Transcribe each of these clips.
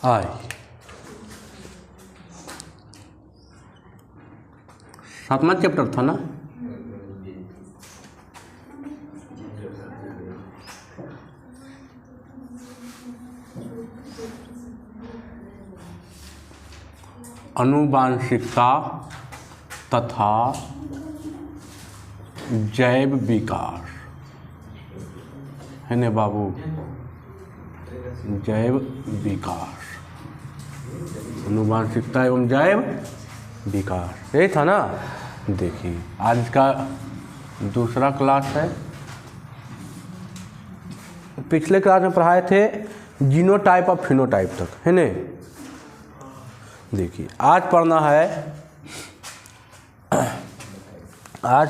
आई 7वां chapter था ना। आनुवांशिकता तथा जैव विकास है ने बाबू, जैव विकास, आनुवांशिकता एवं जैव विकास, यही था ना। देखिए आज का दूसरा क्लास है। पिछले क्लास में पढ़ाए थे जीनोटाइप और फिनोटाइप तक, है ने। देखिए आज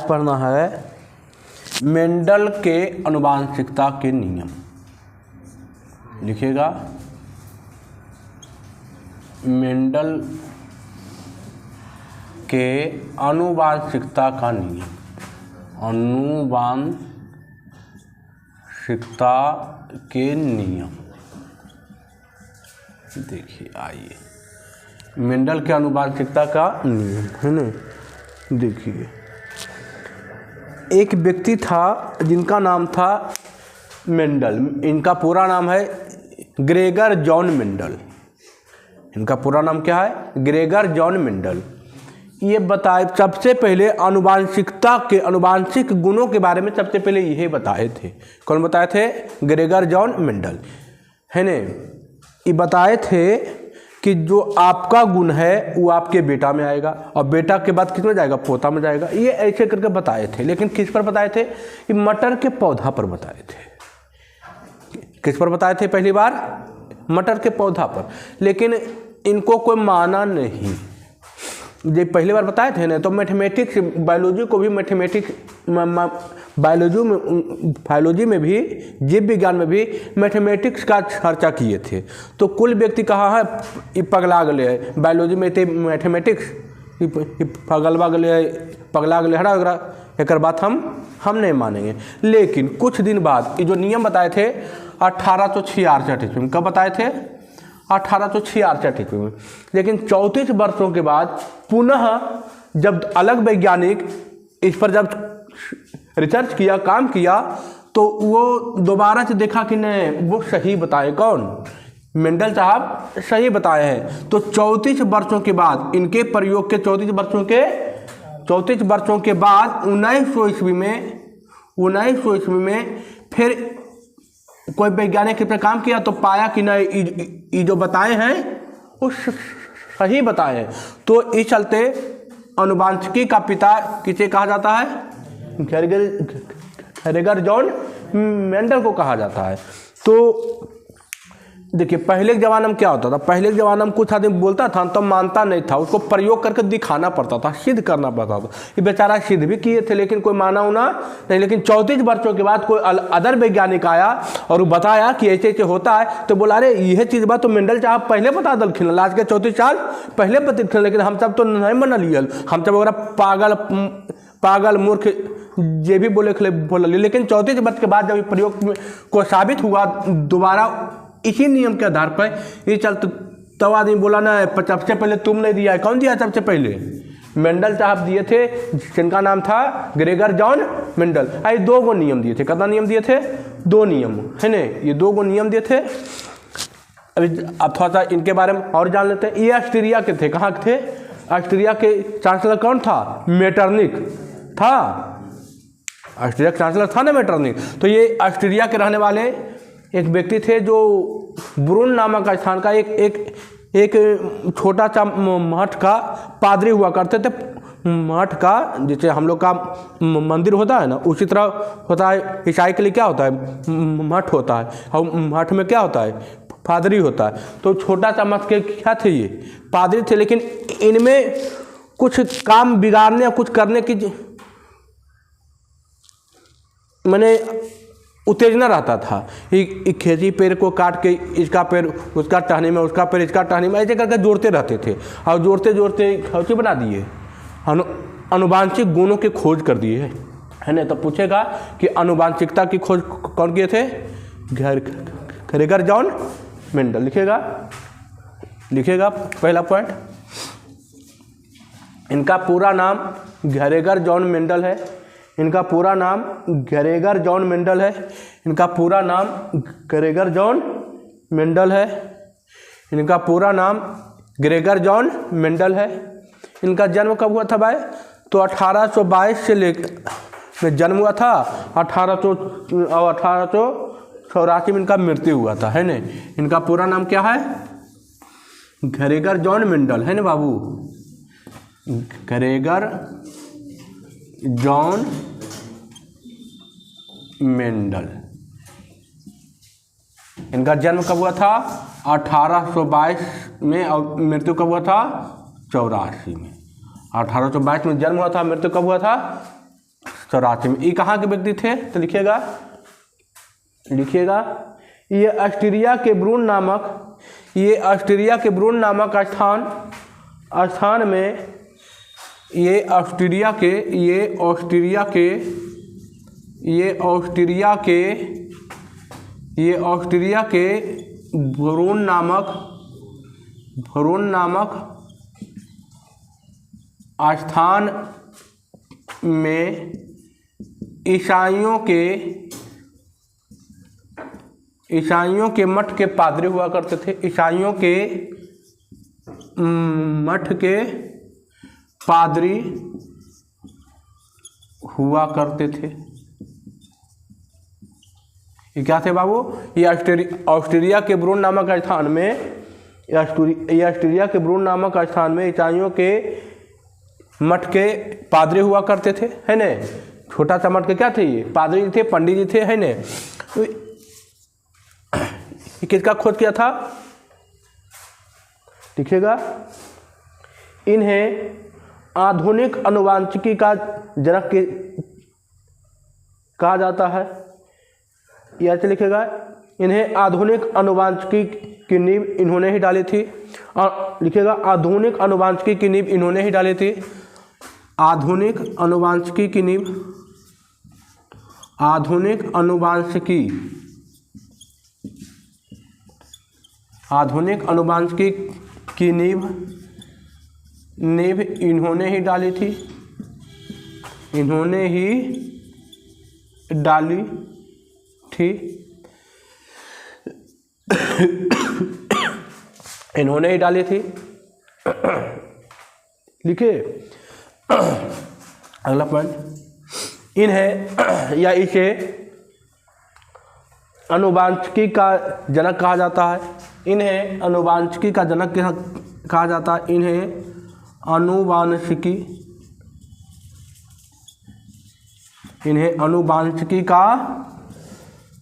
पढ़ना है मेंडल के आनुवांशिकता के नियम। लिखिएगा मेंडल के आनुवांशिकता का नियम, आनुवांशिकता के नियम। देखिए आइए मेंडल के आनुवांशिकता का नियम, है ना। देखिए एक व्यक्ति था जिनका नाम था मेंडल। इनका पूरा नाम है ग्रेगर जॉन मेंडल। इनका पूरा नाम क्या है? Gregor John Mendel. ये बताए सबसे पहले आनुवांशिकता के आनुवांशिक गुणों के बारे में सबसे पहले यही बताए थे। कौन बताए थे? ग्रेगर जॉन मेंडल, है ने। ये बताए थे कि जो आपका गुण है वो आपके बेटा में आएगा और बेटा के बाद किस में जाएगा? पोता में जाएगा। ये ऐसे करके बताए थे। लेकिन किस पर बताए थे? ये मटर के पौधा पर बताए थे। किस पर बताए थे? पहली बार मटर के पौधा पर। लेकिन इनको कोई माना नहीं। जब पहली बार बताए थे ना, तो मैथमेटिक्स बायोलॉजी को भी बायोलॉजी में भी, जीव विज्ञान में भी मैथमेटिक्स का चर्चा किए थे। तो कुल व्यक्ति कहा है ये पगला गए है बायोलॉजी में, थे मैथमेटिक्स पगला गए हरा वगैरह, एक बात हम नहीं मानेंगे। लेकिन कुछ दिन बाद ये जो नियम बताए थे 1866 ईस्वी में। कब बताए थे? 1866 ईस्वी में। लेकिन 34 वर्षों के बाद पुनः जब अलग वैज्ञानिक इस पर जब रिसर्च किया, काम किया, तो वो दोबारा से देखा कि नहीं वो सही बताए। कौन? मेंडल साहब सही बताए हैं। तो 34 वर्षों के बाद इनके प्रयोग के 34 वर्षों के बाद 1900 ईस्वी में फिर कोई वैज्ञानिक इस पर काम किया तो पाया कि नहीं ये जो बताए हैं वो सही बताए हैं। तो इस चलते आनुवांशिकी का पिता किसे कहा जाता है? ग्रेगर जॉन मेंडल को कहा जाता है। तो देखिए पहले के ज़माने में क्या होता था? पहले के ज़माने में कुछ आदमी बोलता था तो मानता नहीं था, उसको प्रयोग करके दिखाना पड़ता था, सिद्ध करना पड़ता था। ये बेचारा सिद्ध भी किए थे लेकिन कोई माना उना नहीं। लेकिन 34 वर्षों के बाद कोई अदर वैज्ञानिक आया और वो बताया कि ऐसे ऐसे होता है। तो बोला अरे यह चीज़ बात तो मेंडल साहब पहले बता दलखिन, आज के 34 साल पहले बतलखिन, लेकिन हम सब तो नहीं मन लियल। हम सब वगैरह पागल मूर्ख ये भी बोल। लेकिन 34 वर्ष के बाद जब प्रयोग को साबित हुआ दोबारा इसी नियम के आधार पर, ये चलते तब आदमी बोला ना सबसे पहले तुम नहीं दिया है। कौन दिया सबसे पहले? मेंडल साहब दिए थे, जिनका नाम था ग्रेगर जॉन मेंडल। आई 2 नियम दिए थे। कितना नियम दिए थे? 2 नियम, है ने। ये 2 नियम दिए थे। अभी अब थोड़ा सा इनके बारे में और जान लेते हैं। ये ऑस्ट्रिया के थे। कहाँ के थे? ऑस्ट्रिया के चांसलर कौन था? मेटरनिक था। ऑस्ट्रिया का चांसलर था ना मेटरनिक। तो ये ऑस्ट्रिया के रहने वाले एक व्यक्ति थे जो ब्रून नामक स्थान का एक छोटा सा मठ का पादरी हुआ करते थे। मठ का जैसे हम लोग का मंदिर होता है ना, उसी तरह होता है ईसाई के लिए क्या होता है? मठ होता है। और मठ में क्या होता है? पादरी होता है। तो छोटा सा मठ के क्या थे? ये पादरी थे। लेकिन इनमें कुछ काम बिगाड़ने या कुछ करने की मैंने उत्तेजना रहता था। खेती पेड़ को काट के इसका पेड़ उसका टहनी में, उसका पेड़ इसका टहनी में, ऐसे करके जोड़ते रहते थे। और जोड़ते जोड़ते बना दिए, आनुवांशिक गुणों की खोज कर दिए, है ना। तो पूछेगा कि आनुवांशिकता की खोज कौन किए थे? Gregor John Mendel. लिखेगा लिखिएगा पहला पॉइंट, इनका पूरा नाम ग्रेगर जॉन मेंडल है। इनका पूरा नाम ग्रेगर जॉन मेंडल है। इनका पूरा नाम ग्रेगर जॉन मेंडल है। इनका पूरा नाम ग्रेगर जॉन मेंडल है। इनका जन्म कब हुआ था भाई? तो 1822 से में जन्म हुआ था, 1884 में इनका मृत्यु हुआ था, है ना। इनका पूरा नाम क्या है? ग्रेगर जॉन मेंडल, है ना बाबू, ग्रेगर जॉन मेंडल। इनका जन्म कब हुआ था? 1822 में, और मृत्यु कब हुआ था? 84 में। 1822 में जन्म हुआ था, मृत्यु कब हुआ था? 84 में। ये कहाँ के व्यक्ति थे? तो लिखिएगा ये ऑस्ट्रिया के ब्रून नामक स्थान में, ये ऑस्ट्रिया के ब्रून नामक स्थान में ईसाइयों के मठ के पादरी हुआ करते थे। ईसाइयों के मठ के पादरी हुआ करते थे। ये क्या थे बाबू? ये ऑस्ट्रिया के ब्रून नामक स्थान में ईसाइयों के मठ के पादरी हुआ करते थे, है ना। छोटा सा मठ के क्या थे? ये पादरी थे, पंडित जी थे, है ना। तो किसका खोज किया था? लिखिएगा, इन्हें आधुनिक आनुवांशिकी का जनक कहा जाता है। यह लिखिएगा, इन्हें आधुनिक आनुवांशिकी की नींव इन्होंने ही डाली थी। और लिखिएगा, आधुनिक आनुवांशिकी की नींव इन्होंने ही डाली थी। आधुनिक आनुवांशिकी की नींव, आधुनिक आनुवांशिकी की नींव इन्होंने ही डाली थी। इन्होंने ही डाली थी। लिखिए अगला पॉइंट, इन्हें या इसे आनुवांशिकी का जनक कहा जाता है। इन्हें आनुवांशिकी का जनक कहा जाता है। इन्हें आनुवांशिकी का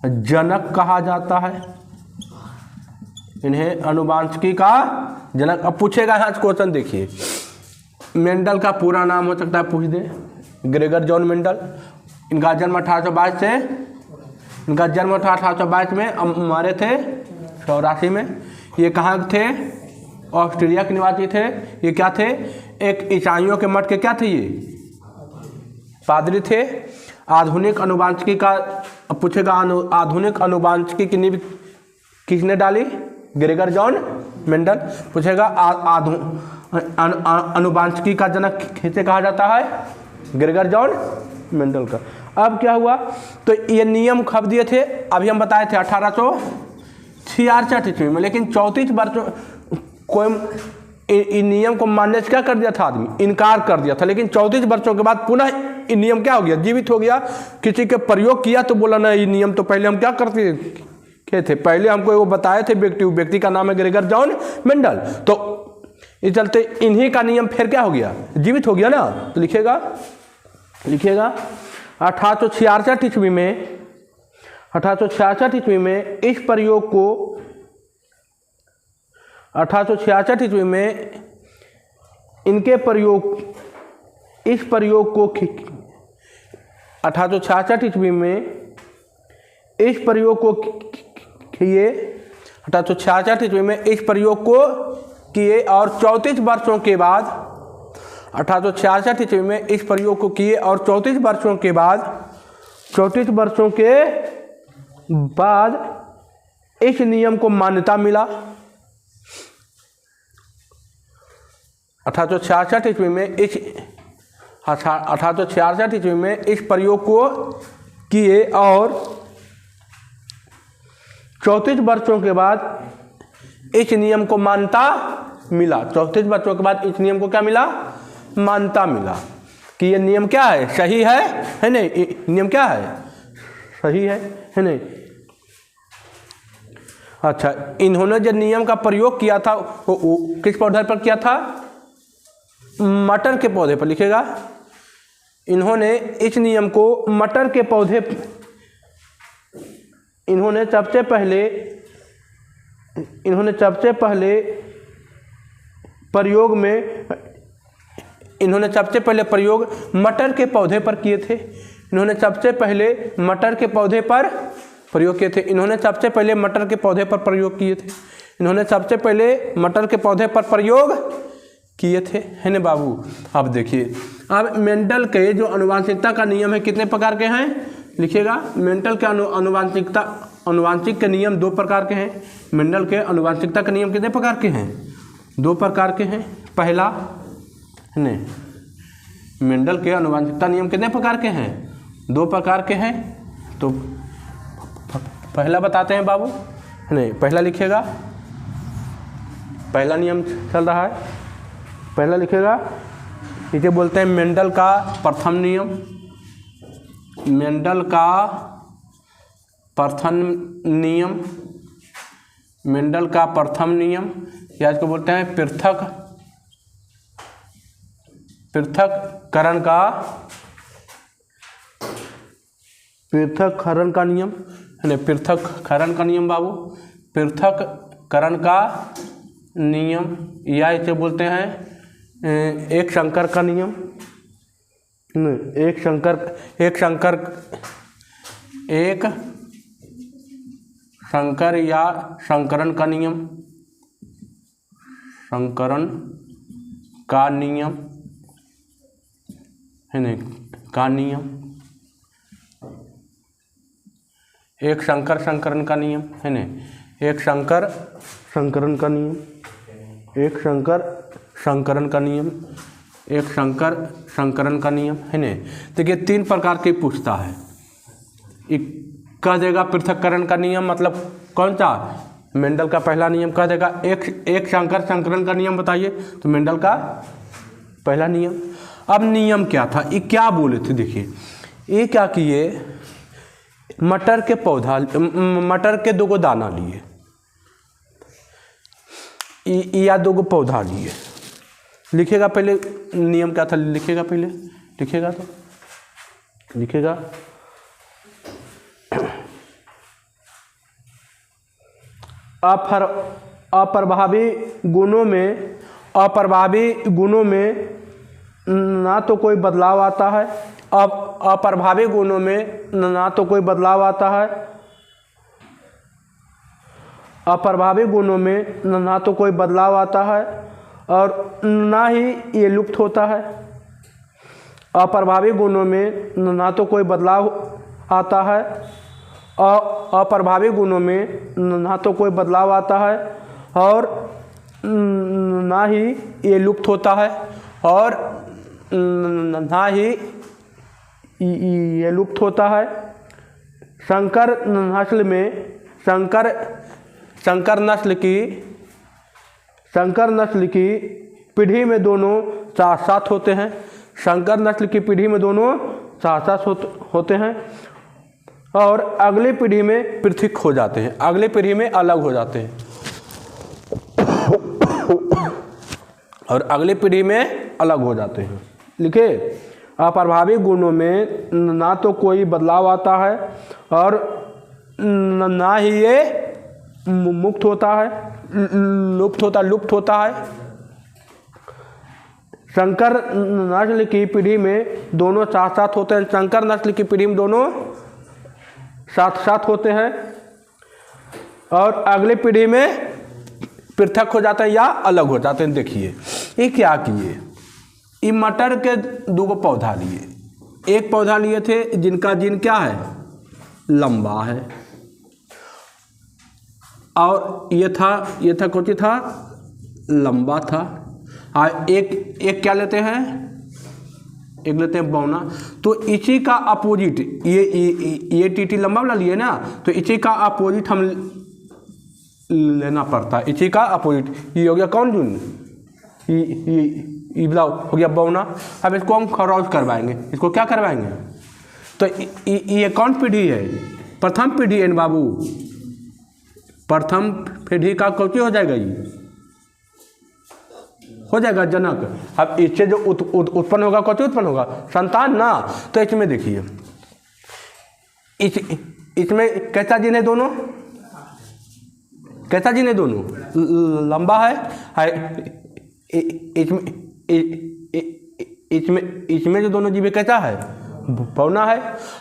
जनक कहा जाता है। इन्हें आनुवांशिकी का जनक। अब पूछेगा यहाँ से क्वेश्चन, देखिए, मेंडल का पूरा नाम हो सकता है, पूछ दे, ग्रेगर जॉन मेंडल। इनका जन्म 1822 में, मरे थे 84 में। ये कहाँ थे? ऑस्ट्रेलिया के निवासी थे। ये क्या थे? एक ईसाइयों के मठ के क्या थे? ये पादरी थे। आधुनिक आनुवांशिकी का पूछेगा, आधुनिक आनुवांशिकी की नींव किसने डाली? Gregor John Mendel. पूछेगा, आनुवांशिकी का जनक किसे कहा जाता है? ग्रेगर जॉन मेंडल का। अब क्या हुआ? तो ये नियम कब दिए थे? अभी हम बताए थे 1866 ईस्वी में, लेकिन 34 वर्षों कोई इन नियम को मानने से क्या कर दिया था? आदमी इनकार कर दिया था। लेकिन 34 वर्षों के बाद पुनः ये नियम क्या हो गया? जीवित हो गया। किसी के प्रयोग किया तो बोला ना, ये नियम तो पहले हम क्या करते थे, पहले हमको वो बताए थे, व्यक्ति का नाम है ग्रेगर जॉन मेंडल। तो इस चलते इन्हीं का नियम फिर क्या हो गया? जीवित हो गया ना। तो लिखिएगा 1866 ईस्वी में इस प्रयोग को 1866 ईस्वी में इनके प्रयोग 1866 ईस्वी में इस प्रयोग को किए। 1866 ईस्वी में इस प्रयोग को किए और 34 वर्षों के बाद 1866 ईस्वी में इस प्रयोग को किए और 34 वर्षों के बाद इस नियम को मान्यता मिला। 1866 ईस्वी में इस 1866 ईस्वी में इस प्रयोग को किए और 34 वर्षों के बाद इस नियम को मान्यता मिला। 34 वर्षों के बाद इस नियम को क्या मिला? मान्यता मिला कि ये नियम क्या है, सही है नहीं? नियम क्या है, सही है नहीं? अच्छा, इन्होंने जो नियम का प्रयोग किया था वो किस पौधे पर किया था? मटर के पौधे पर। लिखेगा, इन्होंने इस नियम को मटर के पौधे, इन्होंने सबसे पहले प्रयोग मटर के पौधे पर किए थे। इन्होंने सबसे पहले मटर के पौधे पर प्रयोग किए थे। इन्होंने सबसे पहले मटर के पौधे पर प्रयोग किए थे। इन्होंने सबसे पहले मटर के पौधे पर प्रयोग किए थे, है ना बाबू? अब देखिए, अब मेंडल के जो आनुवंशिकता का नियम है कितने प्रकार के हैं? लिखिएगा, मेंडल के आनुवंशिक के नियम 2 प्रकार के हैं। मेंडल के आनुवंशिकता के नियम कितने प्रकार के हैं? 2 प्रकार के हैं। पहला, नहीं, मेंडल के आनुवंशिकता नियम कितने प्रकार के हैं? 2 प्रकार के हैं। तो पहला बताते हैं बाबू, नहीं, पहला लिखिएगा, पहला नियम चल रहा है, पहला लिखिएगा। इसे बोलते हैं मेंडल का प्रथम नियम। मेंडल का प्रथम नियम, मेंडल का प्रथम नियम, या इसको बोलते हैं पृथक्करण का नियम, है ना? पृथक्करण का नियम बाबू, पृथक्करण का नियम, या इसे बोलते हैं एक संकर का नियम, एक संकर या संकरण का नियम, संकरण का नियम, है ना? का नियम, एक संकरण का नियम, है ना? एक संकरण का नियम, एक संकरण का नियम, एक संकरण का नियम, है ना? देखिए 3 प्रकार के पूछता है। एक कह देगा पृथक्करण का नियम, मतलब कौन सा? मेंडल का पहला नियम कह देगा। एक संकरण का नियम बताइए, तो मेंडल का पहला नियम। अब नियम क्या था, ये क्या बोले थे? देखिए, ये क्या किए, मटर के 2 दाना लिए या 2 पौधा लिए। लिखेगा पहले नियम क्या था, लिखेगा पहले, लिखेगा तो लिखेगा, अप्रभावी गुणों में ना तो कोई बदलाव आता है। अब अप्रभावी गुणों में ना तो कोई बदलाव आता है, अप्रभावी गुणों में ना तो कोई बदलाव आता है और ना ही ये लुप्त होता है। अप्रभावी गुणों में ना तो कोई बदलाव आता है, अप्रभावी गुणों में ना तो कोई बदलाव आता है और ना ही ये लुप्त होता है, और ना ही ये लुप्त होता है। संकर नस्ल की पीढ़ी में दोनों साथ साथ होते हैं। संकर नस्ल की पीढ़ी में दोनों साथ साथ होते हैं और अगली पीढ़ी में पृथक हो जाते हैं, अगली पीढ़ी में अलग हो जाते हैं और अगली पीढ़ी में अलग हो जाते हैं। लिखे, अप्रभावी गुणों में ना तो कोई बदलाव आता है और ना ही ये मुक्त होता है, लुप्त होता है। संकर नस्ल की पीढ़ी में दोनों साथ साथ होते हैं। संकर नस्ल की पीढ़ी में दोनों साथ साथ होते हैं और अगली पीढ़ी में पृथक हो जाते हैं या अलग हो जाते हैं। देखिए ये क्या किए, ये मटर के 2 पौधा लिए। एक पौधा लिए थे जिनका जीन क्या है, लंबा है, और ये था कौन सी था, लंबा था। एक क्या लेते हैं, एक लेते हैं बौना। तो इसी का अपोजिट ये टी लंबा वाला लिए ना, तो इसी का अपोजिट हम लेना पड़ता है, इसी का अपोजिट। ये हो गया कौन जून, ये हो गया बौना। अब इसको हम क्रॉस करवाएंगे, इसको क्या करवाएंगे, तो ये कौन पीढ़ी है, प्रथम पीढ़ी है बाबू, प्रथम पीढ़ी का कौन हो जाएगा, ये हो जाएगा जनक। अब इससे जो उत्पन्न होगा कौन उत्पन्न होगा, संतान ना। तो इसमें देखिए इसमें कैसा जीन है दोनों, कैसा जीन है दोनों, लंबा है इसमें जो दोनों जीव कैसा है, बौना है।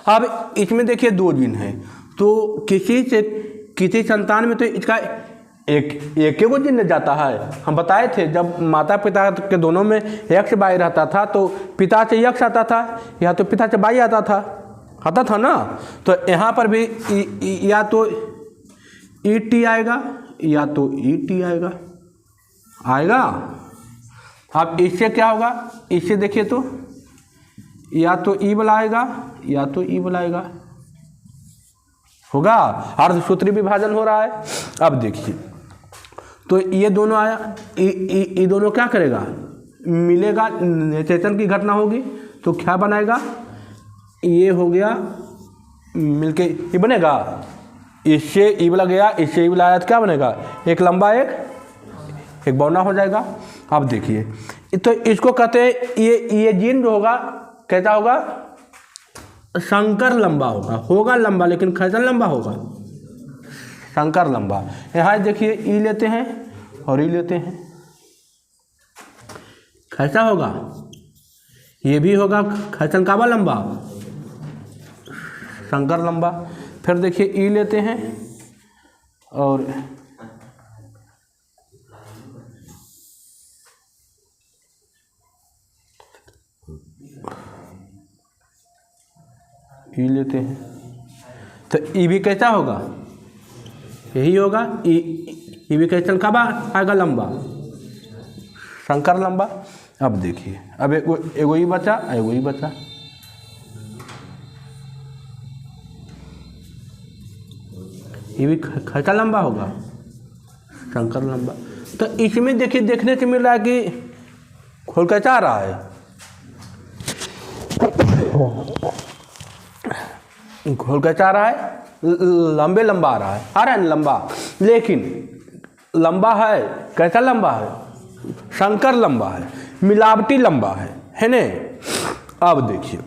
अब इसमें देखिए दो जीन है, तो किसी संतान में तो इसका एक को जीन जाता है। हम बताए थे जब माता पिता के दोनों में एक्स वाई रहता था तो पिता से एक्स आता था, या तो पिता से वाई आता था ना। तो यहाँ पर भी या तो ई टी आएगा या तो ई टी आएगा। अब इससे क्या होगा, इससे देखिए तो या तो ई वाला आएगा या तो ई वाला आएगा, होगा। अर्धसूत्री विभाजन हो रहा है। अब देखिए तो ये दोनों आया, ये दोनों क्या करेगा, मिलेगा, निषेचन की घटना होगी तो क्या बनाएगा, ये हो गया मिलके ये बनेगा, इससे ई वाला गया, इससे ई वाला आया तो क्या बनेगा, एक लंबा एक बौना हो जाएगा। अब देखिए तो इसको कहते हैं ये जीन जो होगा कैसा होगा, संकर लंबा होगा लंबा, लेकिन कैसा लंबा होगा, संकर लंबा। यहाँ देखिए ई लेते हैं और ई लेते हैं, कैसा होगा, ये भी होगा खैसन काबा लंबा, संकर लंबा। फिर देखिए ई लेते हैं और ई लेते हैं, तो ई भी कैसा होगा, यही होगा, ई भी कैसा काबा आएगा लंबा, संकर लंबा। अब देखिए अब एगो ही बचा, एगो ही बचा, ये भी खैका लंबा होगा, शंकर लंबा। तो इसमें देखिए देखने से मिल रहा है कि खोल कैसा आ रहा है, खोल कैसा आ रहा है, लंबा आ रहा है ना लंबा, लेकिन लंबा है, कैसा लंबा है, शंकर लंबा है, मिलावटी लंबा है ने। अब देखिए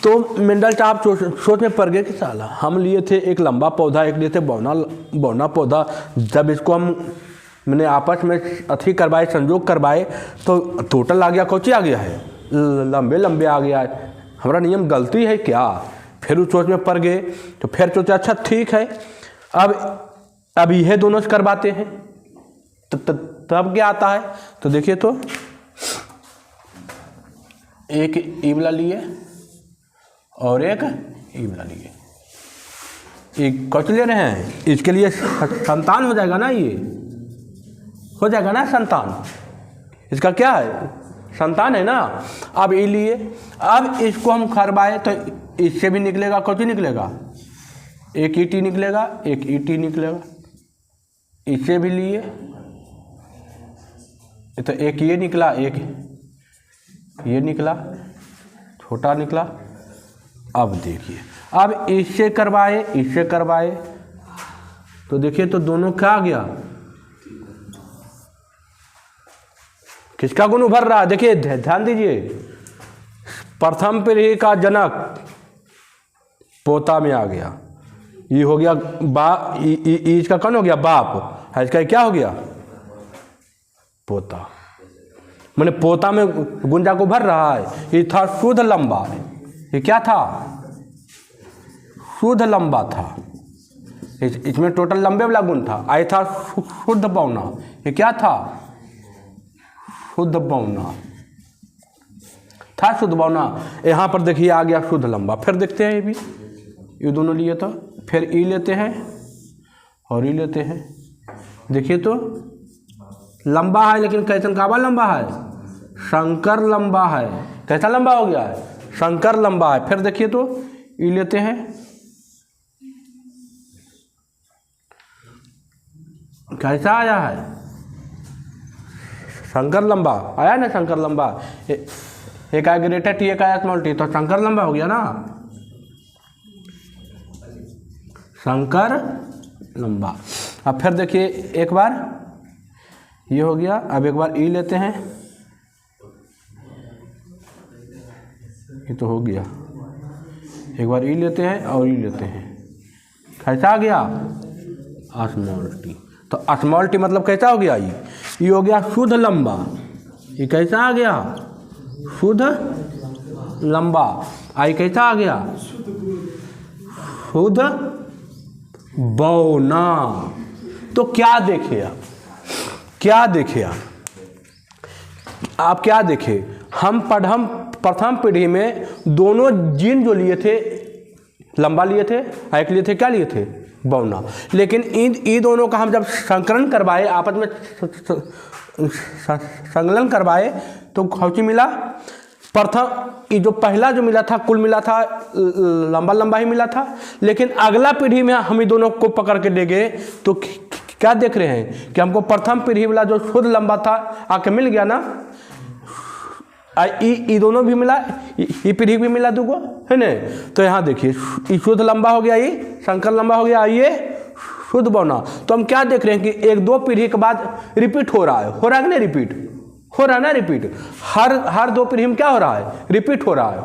तो मेंडल साहब सोच में पड़ गए कि साला हम लिए थे एक लंबा पौधा, एक लिए थे बौना पौधा, जब इसको हम मैंने आपस में अथी करवाए, संजोग करवाए तो टोटल आ गया, कौची आ गया है, लंबे आ गया है, हमारा नियम गलती है क्या। फिर उस सोच में पड़ गए तो फिर सोचे अच्छा ठीक है अब यह दोनों से करवाते हैं, तब क्या आता है। तो देखिए तो एक ई वाला लिए और एक ई वाला लिए, एक कौच ले रहे हैं, इसके लिए संतान हो जाएगा ना, ये हो जाएगा ना संतान, इसका क्या है संतान है ना। अब ये लिए, अब इसको हम खरवाए तो इससे भी निकलेगा, कौच निकलेगा, एक ईटी निकलेगा, एक ईटी निकलेगा, इससे भी लिए तो एक ये निकला, एक ये निकला, छोटा निकला। अब देखिए अब इससे करवाए तो देखिए तो दोनों क्या आ गया, किसका गुण उभर रहा है, देखिए ध्यान दीजिए, प्रथम पीढ़ी का जनक पोता में आ गया, ये हो गया इसका कौन हो गया, बाप, इसका क्या हो गया, पोता। मैंने पोता में गुंजा को भर रहा है, ये था शुद्ध लंबा, ये क्या था, शुद्ध लंबा था, इसमें टोटल लंबे वाला गुण था। आई था शुद्ध बौना, ये क्या था, शुद्ध बौना था, शुद्ध बौना। यहाँ पर देखिए आ गया शुद्ध लंबा। फिर देखते हैं ये भी, ये दोनों लिए तो फिर ई लेते हैं और ई लेते हैं, देखिए तो लंबा है लेकिन कैसन काबा लंबा है, शंकर लंबा है। कैसा लंबा हो गया है, शंकर लंबा है। फिर देखिए तो ई लेते हैं, कैसा आया है, शंकर लंबा आया ना, शंकर लंबा। एक आया ग्रेटर टी, एक आया स्मॉल टी, तो शंकर लंबा हो गया ना, शंकर लंबा। अब फिर देखिए एक बार ये हो गया, अब एक बार ई लेते हैं, ये तो हो गया, एक बार ई लेते हैं और ई लेते हैं, कैसा आ गया, स्मॉल टी। तो स्मॉल टी मतलब कैसा हो गया, ये हो गया शुद्ध लंबा। ये कैसा आ गया, शुद्ध लंबा। आई कैसा आ गया, शुद्ध बौना। तो क्या देखे आप, क्या देखे आप क्या देखे, हम प्रथम पीढ़ी में दोनों जीन जो लिए थे लंबा लिए थे, एक लिए थे क्या लिए थे, बौना। लेकिन इन दोनों का हम जब संकलन करवाए, आपस में संकलन करवाए, तो कौन सी मिला, प्रथम ये जो पहला जो मिला था कुल मिला था लंबा लंबा ही मिला था। लेकिन अगला पीढ़ी में हम ही दोनों को पकड़ के ले गए तो क्या देख रहे हैं कि हमको प्रथम पीढ़ी वाला जो शुद्ध लंबा था आके मिल गया ना, ये दोनों भी मिला, ये पीढ़ी भी मिला दूगो, है ना। तो यहाँ देखिए ये शुद्ध लंबा हो गया, ये शंकर लंबा हो गया, ये शुद्ध बौना। तो हम क्या देख रहे हैं कि एक दो पीढ़ी के बाद रिपीट हो रहा है कि नहीं, रिपीट हो रहा है ना, रिपीट हर दो पीढ़ी में क्या हो रहा है, रिपीट हो रहा है,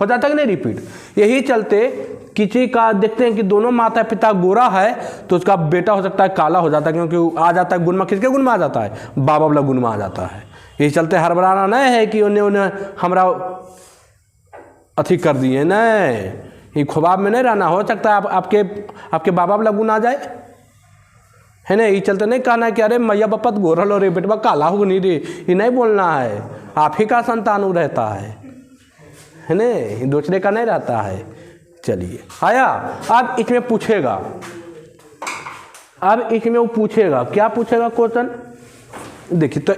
हो जाता है कि नहीं रिपीट। यही चलते किसी का देखते हैं कि दोनों माता पिता गोरा है तो उसका बेटा हो सकता है काला हो जाता है, क्योंकि आ जाता है गुण में, किसके गुण में आ जाता है, बाबा वाला गुण में आ जाता है। यही चलते हड़बड़ाना नहीं है कि उन्हें हमरा अथी कर दिए, नहीं, ये ख्वाब में नहीं रहना। हो सकता है आपके बाबा वाला गुण आ जाए, है ना। ये चलते नहीं कहना है कि अरे मैया बपत गोरल हो रे, बेटवा काला हो नहीं रे, ये नहीं बोलना है। आप ही का संतान रहता है ना, दूसरे का नहीं रहता है। चलिए आया, अब इसमें पूछेगा, अब इसमें वो पूछेगा, क्या पूछेगा क्वेश्चन, देखिए तो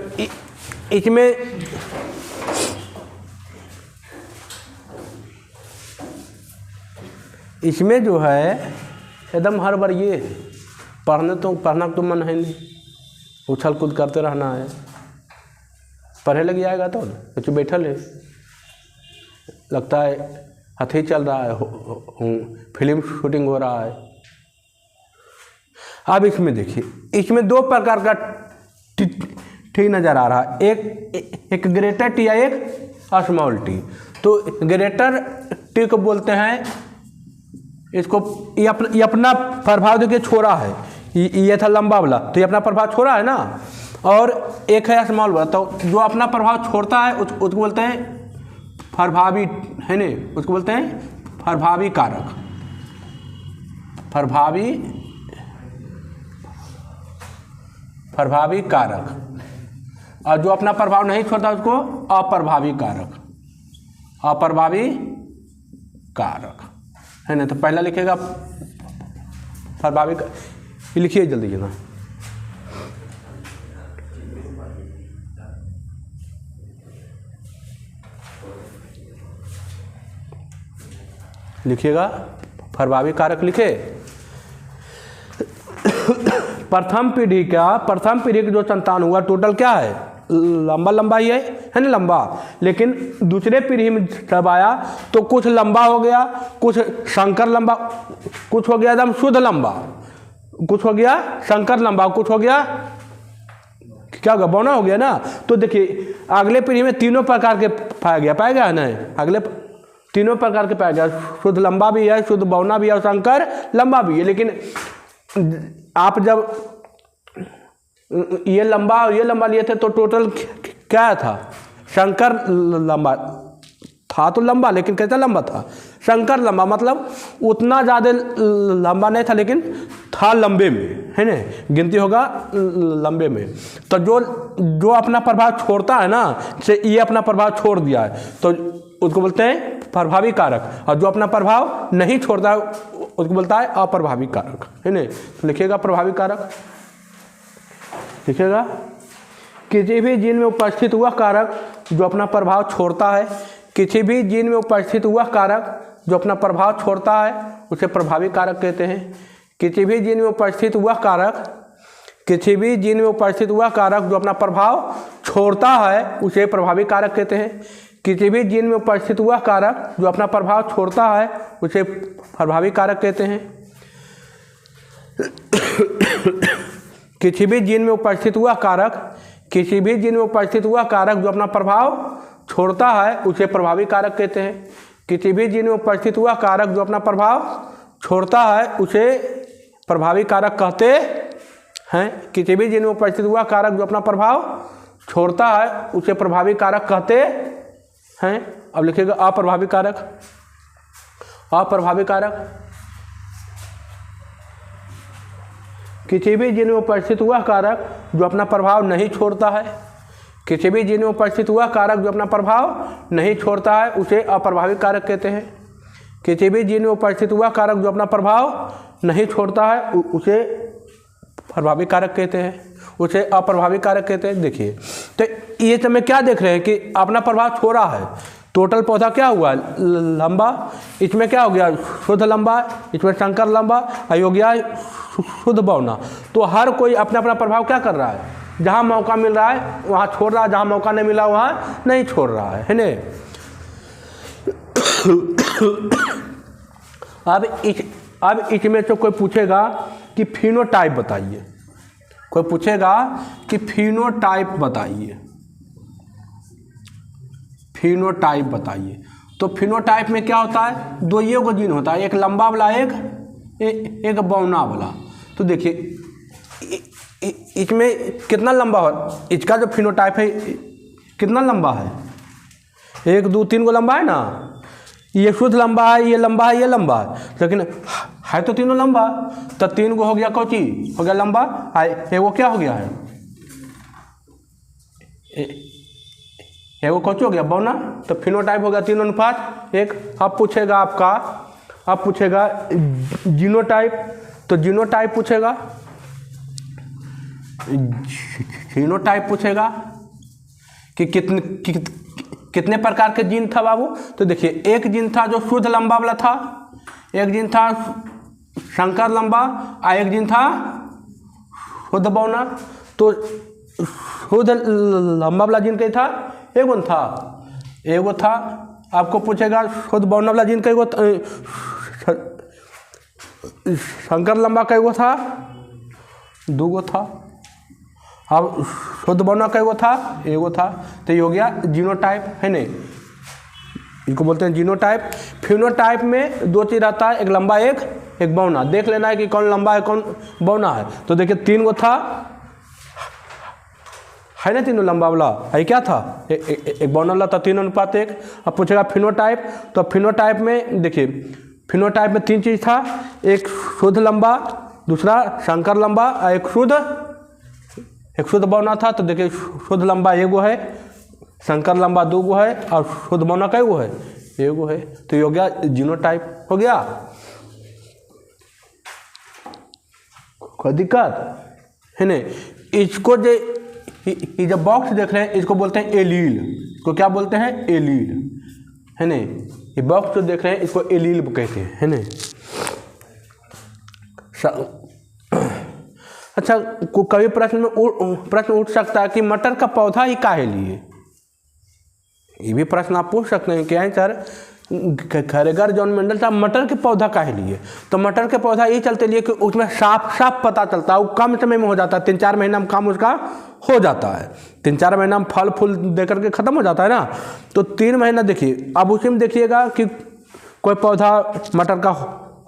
इसमें जो है एकदम हर बार ये पढ़ना तो मन है नहीं, उछल कूद करते रहना है, पढ़े लग जाएगा तो बच्चे बैठल है, लगता है हथी चल रहा है, फिल्म शूटिंग हो रहा है। अब इसमें देखिए, इसमें दो प्रकार का टी नज़र आ रहा है, एक ग्रेटर टी है, एक स्मॉल टी। तो ग्रेटर टी को बोलते हैं, इसको ये अपना प्रभाव देखिए छोड़ा है, ये था लंबा वाला, तो ये अपना प्रभाव छोड़ा है ना। और एक है स्मॉल वाला, तो जो अपना प्रभाव छोड़ता है उसको बोलते हैं प्रभावी, है ना, उसको बोलते हैं प्रभावी कारक, प्रभावी कारक। और जो अपना प्रभाव नहीं छोड़ता उसको अप्रभावी कारक, अप्रभावी कारक, है ना। तो पहला लिखेगा प्रभावी, लिखिए जल्दी ना, लिखिएगा प्रभावी कारक लिखे। प्रथम पीढ़ी का जो संतान हुआ टोटल क्या है, लंबा ही है ना, लंबा। लेकिन दूसरे पीढ़ी में जब आया तो कुछ लंबा हो गया, कुछ शंकर लंबा, कुछ हो गया एकदम शुद्ध लंबा, कुछ हो गया शंकर लंबा, कुछ हो गया क्या होगा, बौना हो गया ना। तो देखिए अगले पीढ़ी में तीनों प्रकार के पाया गया ना, अगले तीनों प्रकार के पाया गया, शुद्ध लंबा भी है, शुद्ध बौना भी है और शंकर लंबा भी है। लेकिन आप जब ये लंबा और ये लंबा लिए थे तो टोटल क्या था, शंकर लंबा था, तो लंबा, लेकिन कैसा लंबा था, शंकर लंबा, मतलब उतना ज़्यादा लंबा नहीं था लेकिन था लंबे में, है ना, गिनती होगा लंबे में। तो जो अपना प्रभाव छोड़ता है ना, से ये अपना प्रभाव छोड़ दिया है तो उसको बोलते हैं प्रभावी कारक, और जो अपना प्रभाव नहीं छोड़ता है उसको बोलता है अप्रभावी कारक, है ना। तो लिखिएगा प्रभावी कारक, लिखिएगा किसी भी जीन में उपस्थित वह कारक जो अपना प्रभाव छोड़ता है, किसी भी जीन में उपस्थित वह कारक जो अपना प्रभाव छोड़ता है उसे प्रभावी कारक कहते हैं। किसी भी जीन में उपस्थित वह कारक, किसी भी जीन में उपस्थित वह कारक जो अपना प्रभाव छोड़ता है उसे प्रभावी कारक कहते हैं। किसी भी जीन में उपस्थित वह कारक जो अपना प्रभाव छोड़ता है उसे प्रभावी कारक कहते हैं। किसी भी जीन में उपस्थित वह कारक, किसी भी जीन में उपस्थित वह कारक जो अपना प्रभाव छोड़ता है उसे प्रभावी कारक कहते हैं। किसी भी जीन में उपस्थित वह कारक जो अपना प्रभाव छोड़ता है उसे प्रभावी कारक कहते हैं। किसी भी जीन में उपस्थित वह कारक जो अपना प्रभाव छोड़ता है उसे प्रभावी कारक कहते हैं। अब लिखिएगा अप्रभावी कारक। अप्रभावी कारक किसी भी जीन में उपस्थित वह कारक जो अपना प्रभाव नहीं छोड़ता है, किसी भी जीन में उपस्थित वह कारक जो अपना प्रभाव नहीं छोड़ता है उसे अप्रभावी कारक कहते हैं। किसी भी जीन में उपस्थित वह कारक जो अपना प्रभाव नहीं छोड़ता है उसे प्रभावी कारक कहते हैं, उसे अप्रभावी कारक कहते हैं। देखिए तो ये समय क्या देख रहे हैं कि अपना प्रभाव छोड़ा है, टोटल पौधा क्या हुआ लंबा, इसमें क्या हो गया शुद्ध लंबा, इसमें संकर लंबा, अयोग्य शुद्ध बौना। तो हर कोई अपना अपना प्रभाव क्या कर रहा है, जहाँ मौका मिल रहा है वहाँ छोड़ रहा है, जहाँ मौका नहीं मिला वहाँ नहीं छोड़ रहा है ना। अब इसमें से कोई पूछेगा कि फिनोटाइप बताइए, कोई पूछेगा कि फिनोटाइप बताइए, फिनोटाइप बताइए। तो फिनोटाइप में क्या होता है, दो ये जीन होता है, एक लंबा वाला एक बौना वाला। तो देखिए इसमें कितना लंबा हो, इसका जो फिनोटाइप है कितना लंबा है, 1 2 3 गो लंबा है ना, ये शुद्ध लंबा है, ये लंबा है, ये लंबा है, लेकिन है तो तीनों लंबा। तो 3 गो हो गया, कौची हो गया लंबा, एगो क्या हो गया है, एगो कौची हो गया बौना। तो फिनोटाइप हो गया 3:1। अब पूछेगा आपका, अब पूछेगा जीनोटाइप। तो जीनोटाइप पूछेगा, जीनोटाइप पूछेगा कि कितने प्रकार के जीन था बाबू। तो देखिए एक जीन था जो शुद्ध लंबा वाला था, एक जीन था संकर लंबा, और एक जीन था शुद्ध बौना। तो शुद्ध लंबा वाला जीन क्या था, एगो था, एगो था। आपको पूछेगा शुद्ध बौना वाला जीन कैगो, संकर लंबा कैगो था, 2 गो था। अब शुद्ध बौना कैगो था, एगो था। तो ये हो गया जीनोटाइप है नहीं, इसको बोलते हैं जीनोटाइप। फिनोटाइप में 2 चीज़ रहता है, एक लंबा एक बौना। देख लेना है कि कौन लंबा है कौन बौना है। तो देखिए 3 गो था, है ना, तीनों लंबा वाला है, क्या था एक बौना वाला था, 3:1। अब पूछेगा फिनोटाइप। तो फिनोटाइप में देखिए फिनोटाइप में 3 चीज़ था, एक शुद्ध लंबा, दूसरा संकर लंबा, और एक शुद्ध बौना था। तो देखिए शुद्ध लंबा एगो है, संकर लंबा 2 गो है, और शुद्ध बौना कैगो है, एगो है। तो ये हो गया जीनोटाइप हो गया। कोई दिक्कत है नहीं। इसको ये जब बॉक्स देख रहे हैं इसको बोलते हैं एलील। इसको क्या बोलते हैं, एलील है नहीं। ये बॉक्स जो देख रहे हैं इसको एलील कहते हैं, है नहीं। अच्छा, कभी प्रश्न उठ सकता है कि मटर का पौधा ही काहे लिए, ये भी प्रश्न आप पूछ सकते हैं कि सर खरेगर जॉन मेंडल साहब मटर के पौधा काहे लिए। तो मटर के पौधा ये चलते लिए कि उसमें साफ पता चलता है, वो कम समय में हो जाता है, 3-4 महीना में काम उसका हो जाता है, 3-4 महीना में फल फूल दे करके ख़त्म हो जाता है ना। तो 3 महीना देखिए। अब उसी में देखिएगा कि कोई पौधा मटर का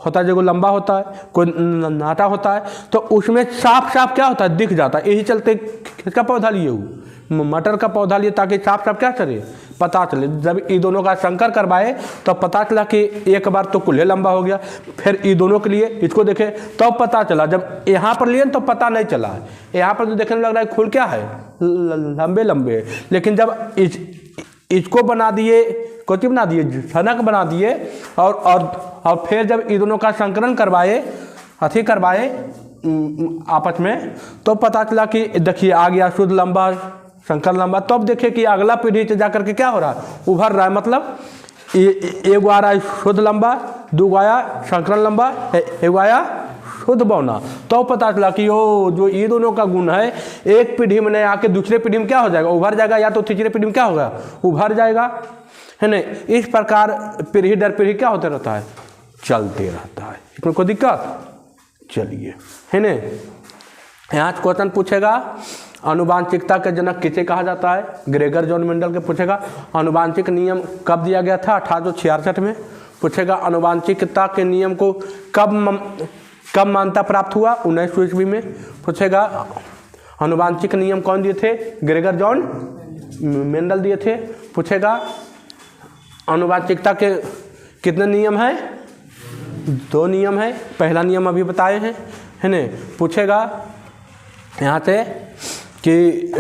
होता है जो लंबा होता है, कोई नाटा होता है, तो उसमें साफ क्या होता है, दिख जाता है। यही चलते किसका पौधा लिए हो, मटर का पौधा लिए, ताकि साफ क्या चले, पता चले। जब ये दोनों का संकर करवाए तो पता चला कि एक बार तो कुल्हे लंबा हो गया, फिर ये दोनों के लिए इसको देखे तो पता चला। जब यहाँ पर लिए तो पता नहीं चला, यहाँ पर तो देखने में लग रहा है फूल क्या है, लंबे। लेकिन जब इसको बना दिए, कोची बना दिए, सनक बना दिए, और फिर जब ये दोनों का संकरण करवाए, आपस में, तो पता चला कि देखिए आ गया शुद्ध लंबा, संकर लंबा। तो अब देखिए कि अगला पीढ़ी से जाकर के क्या हो रहा है, उभर रहा है। मतलब एगो आ रहा है शुद्ध लंबा, दूगो आया संकरण लंबा, एगो आया शुद्ध बौना। तो पता चला कि ओ जो ये दोनों का गुण है, एक पीढ़ी में नहीं आके दूसरे पीढ़ी में क्या हो जाएगा, उभर जाएगा, या तो तीसरे पीढ़ी में क्या होगा, उभर जाएगा, है नहीं। इस प्रकार पीढ़ी दर पीढ़ी क्या होता रहता है, चलते रहता है। इसमें कोई दिक्कत, चलिए, है नहीं। यहाँ क्वेश्चन पूछेगा आनुवांशिकता के जनक किसे कहा जाता है, ग्रेगर जॉन मेंडल के पूछेगा। आनुवांशिक नियम कब दिया गया था, 1866 में। पूछेगा आनुवांशिकता के नियम को कब मान्यता प्राप्त हुआ, 19वीं ईस्वी में। पूछेगा आनुवांशिक नियम कौन दिए थे, ग्रेगर जॉन मेंडल दिए थे। पूछेगा आनुवांशिकता के कितने नियम हैं, 2 नियम है, पहला नियम अभी बताए हैं, है ना। पूछेगा यहाँ से कि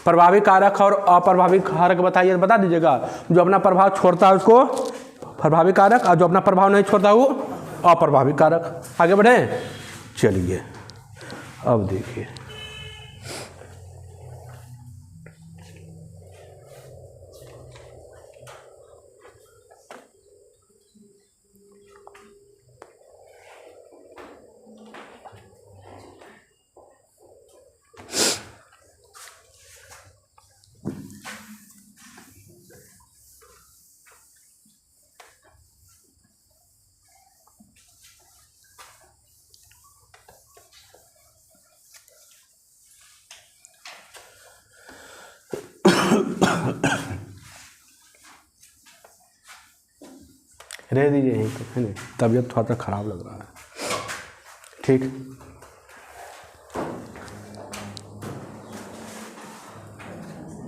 प्रभावी कारक और अप्रभावी कारक बताइए, बता दीजिएगा। जो अपना प्रभाव छोड़ता है उसको प्रभावी कारक, और जो अपना प्रभाव नहीं छोड़ता वो अप्रभावी कारक। आगे बढ़े, चलिए अब देखिए रह दीजिए यहीं पर, है ना, तबीयत थोड़ा सा खराब लग रहा है, ठीक।